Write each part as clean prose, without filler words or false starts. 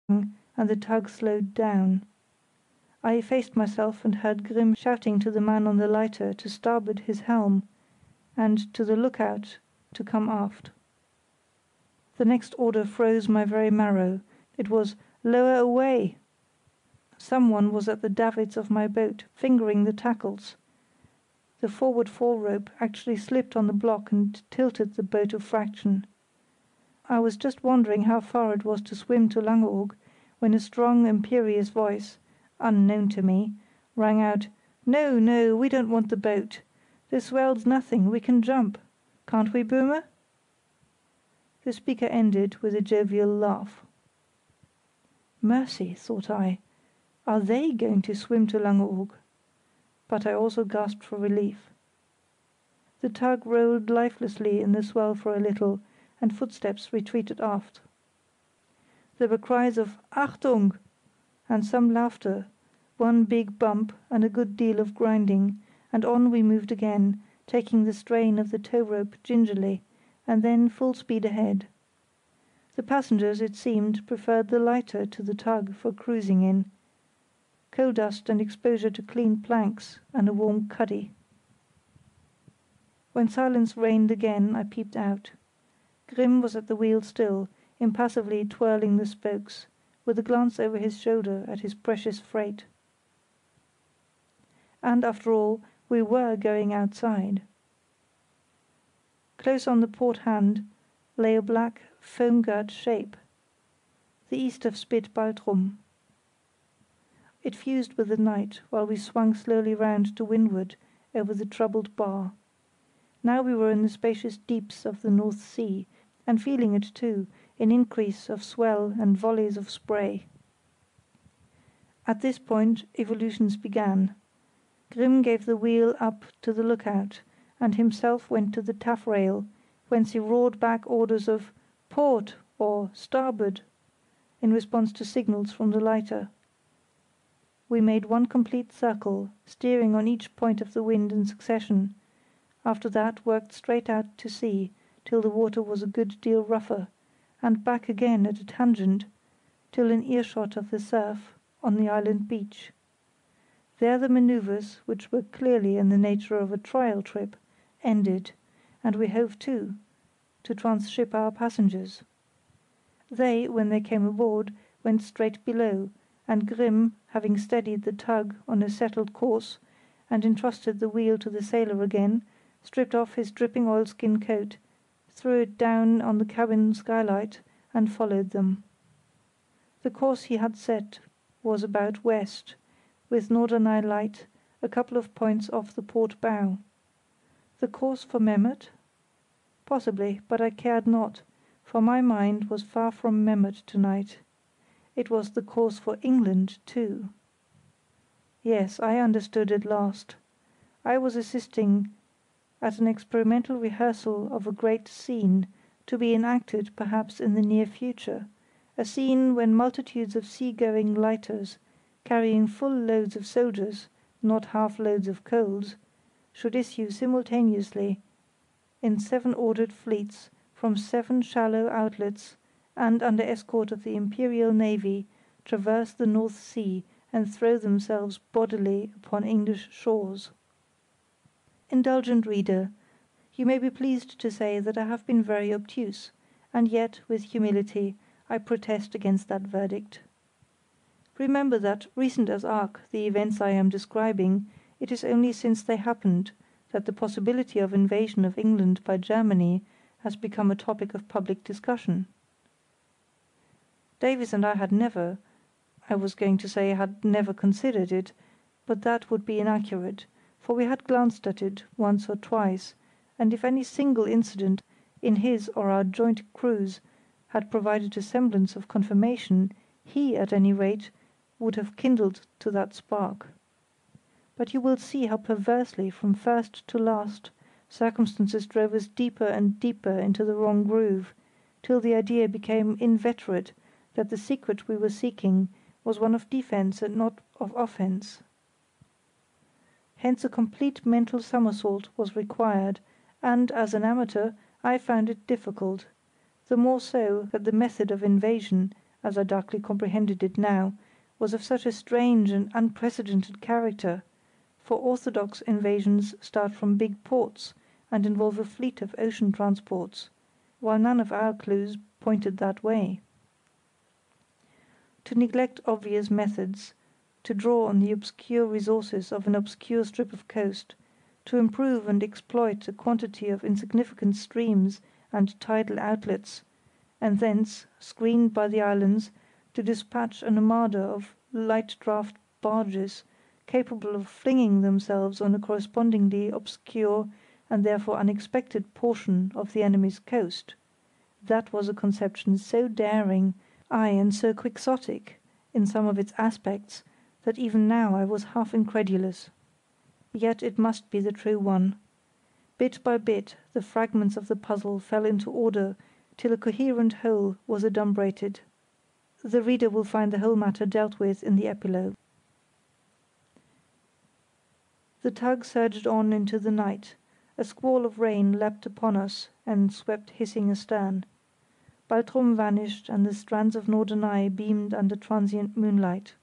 and the tug slowed down. I effaced myself and heard Grimm shouting to the man on the lighter to starboard his helm, and to the look out to come aft. The next order froze my very marrow. It was "Lower away!" Someone was at the davits of my boat, fingering the tackles. The forward fall rope actually slipped on the block and tilted the boat a fraction. I was just wondering how far it was to swim to Langeoog, when a strong, imperious voice, unknown to me, rang out, "No, no, we don't want the boat. The swell's nothing, we can jump. Can't we, Böhme?" The speaker ended with a jovial laugh. Mercy, thought I, are they going to swim to Langeoog? But I also gasped for relief. The tug rolled lifelessly in the swell for a little, and footsteps retreated aft. There were cries of "Achtung!" and some laughter, one big bump and a good deal of grinding, and on we moved again, taking the strain of the tow rope gingerly, and then full speed ahead. The passengers, it seemed, preferred the lighter to the tug for cruising in. Coal dust and exposure to clean planks and a warm cuddy. When silence reigned again I peeped out. Grimm was at the wheel still, impassively twirling the spokes, with a glance over his shoulder at his precious freight. And after all, we were going outside. Close on the port hand lay a black, foam-girt shape, the east of Spit Baltrum. It fused with the night while we swung slowly round to windward over the troubled bar. Now we were in the spacious deeps of the North Sea, and feeling it too, in increase of swell and volleys of spray. At this point evolutions began. Grimm gave the wheel up to the lookout, and himself went to the taffrail, whence he roared back orders of "Port" or "Starboard" in response to signals from the lighter. We made one complete circle, steering on each point of the wind in succession; after that worked straight out to sea till the water was a good deal rougher, and back again at a tangent till in earshot of the surf on the island beach. There the manoeuvres, which were clearly in the nature of a trial trip, ended, and we hove to tranship our passengers. They, when they came aboard, went straight below, and Grimm, having steadied the tug on a settled course, and entrusted the wheel to the sailor again, stripped off his dripping oilskin coat, threw it down on the cabin skylight, and followed them. The course he had set was about west, with Norderney light a couple of points off the port bow. The course for Memmert? Possibly, but I cared not, for my mind was far from Memmert tonight. It was the course for England too. Yes, I understood at last. I was assisting at an experimental rehearsal of a great scene, to be enacted perhaps in the near future, a scene when multitudes of sea-going lighters, carrying full loads of soldiers, not half loads of coals, should issue simultaneously in 7 ordered fleets from 7 shallow outlets, and under escort of the Imperial Navy traverse the North Sea and throw themselves bodily upon English shores. Indulgent reader, you may be pleased to say that I have been very obtuse, and yet, with humility, I protest against that verdict. Remember that, recent as arc the events I am describing, it is only since they happened that the possibility of invasion of England by Germany has become a topic of public discussion. Davies and I had never, I was going to say had never considered it, but that would be inaccurate, for we had glanced at it once or twice, and if any single incident in his or our joint cruise had provided a semblance of confirmation, he, at any rate, would have kindled to that spark. But you will see how perversely, from first to last, circumstances drove us deeper and deeper into the wrong groove, till the idea became inveterate that the secret we were seeking was one of defence and not of offence. Hence a complete mental somersault was required, and, as an amateur, I found it difficult, the more so that the method of invasion, as I darkly comprehended it now, was of such a strange and unprecedented character, for orthodox invasions start from big ports and involve a fleet of ocean transports, while none of our clues pointed that way. To neglect obvious methods, to draw on the obscure resources of an obscure strip of coast, to improve and exploit a quantity of insignificant streams and tidal outlets, and thence, screened by the islands, to dispatch an armada of light draught barges capable of flinging themselves on a correspondingly obscure and therefore unexpected portion of the enemy's coast, that was a conception so daring, ay, and so quixotic in some of its aspects, that even now I was half incredulous. Yet it must be the true one. Bit by bit the fragments of the puzzle fell into order till a coherent whole was adumbrated. The reader will find the whole matter dealt with in the epilogue. The tug surged on into the night. A squall of rain leapt upon us and swept hissing astern. Baltrum vanished, and the strands of Norderney beamed under transient moonlight.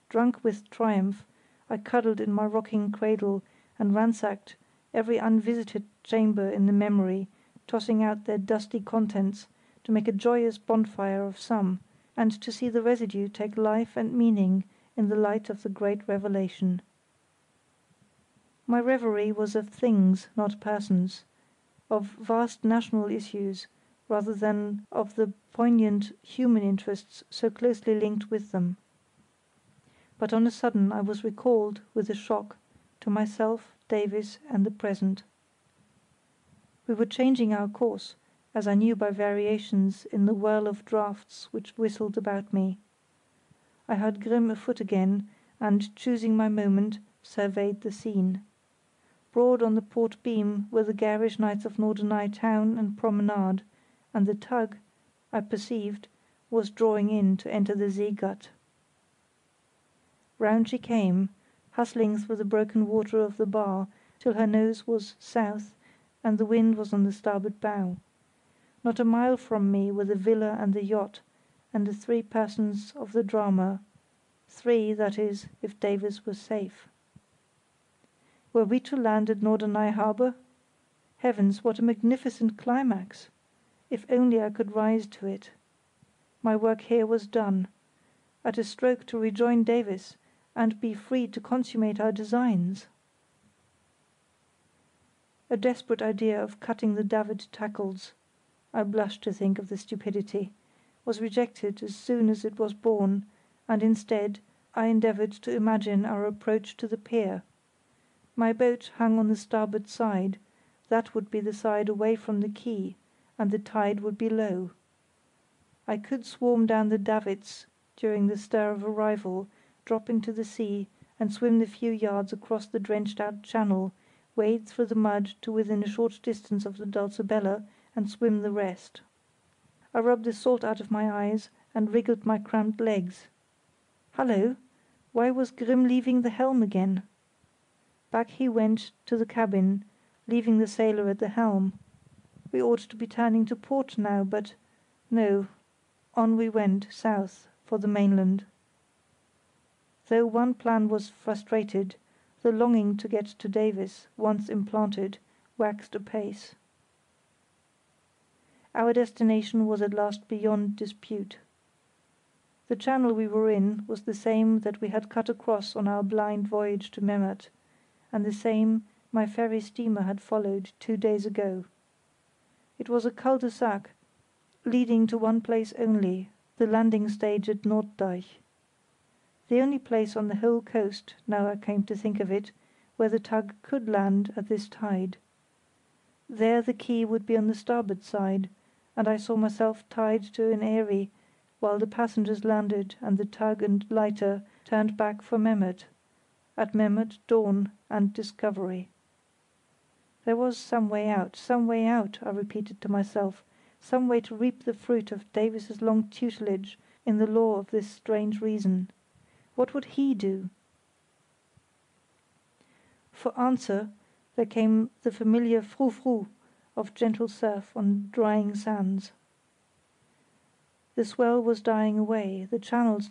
Drunk with triumph, I cuddled in my rocking cradle and ransacked every unvisited chamber in the memory, tossing out their dusty contents to make a joyous bonfire of some, and to see the residue take life and meaning in the light of the great revelation. My reverie was of things, not persons, of vast national issues, rather than of the poignant human interests so closely linked with them. But on a sudden I was recalled, with a shock, to myself, Davies, and the present. We were changing our course, as I knew by variations in the whirl of draughts which whistled about me. I heard Grimm afoot again, and, choosing my moment, surveyed the scene. Broad on the port beam were the garish lights of Norderney town and promenade, and the tug, I perceived, was drawing in to enter the See Gat. Round she came, hustling through the broken water of the bar till her nose was south and the wind was on the starboard bow. Not a mile from me were the villa and the yacht, and the three persons of the drama, three, that is, if Davies was safe. Were we to land at Norderney harbour? Heavens, what a magnificent climax! If only I could rise to it. My work here was done. At a stroke to rejoin Davies, and be free to consummate our designs. A desperate idea of cutting the davit tackles, I blushed to think of the stupidity, was rejected as soon as it was born, and instead I endeavoured to imagine our approach to the pier. My boat hung on the starboard side; that would be the side away from the quay, and the tide would be low. I could swarm down the davits during the stir of arrival, drop into the sea, and swim the few yards across the drenched-out channel, wade through the mud to within a short distance of the Dulcibella, and swim the rest. I rubbed the salt out of my eyes and wriggled my cramped legs. Hallo! Why was Grimm leaving the helm again? Back he went to the cabin, leaving the sailor at the helm. We ought to be turning to port now, but no, on we went, south, for the mainland. Though one plan was frustrated, the longing to get to Davies, once implanted, waxed apace. Our destination was at last beyond dispute. The channel we were in was the same that we had cut across on our blind voyage to Memmert, and the same my ferry steamer had followed 2 days ago. It was a cul-de-sac leading to one place only, the landing stage at Norddeich. The only place on the whole coast, now I came to think of it, where the tug could land at this tide. There the quay would be on the starboard side, and I saw myself tied to an eyrie while the passengers landed and the tug and lighter turned back for Memmert. At Memmert, dawn and discovery. There was some way out, I repeated to myself, some way to reap the fruit of Davies's long tutelage in the lore of this strange reason. What would he do? For answer there came the familiar frou-frou of gentle surf on drying sands. The swell was dying away, the channels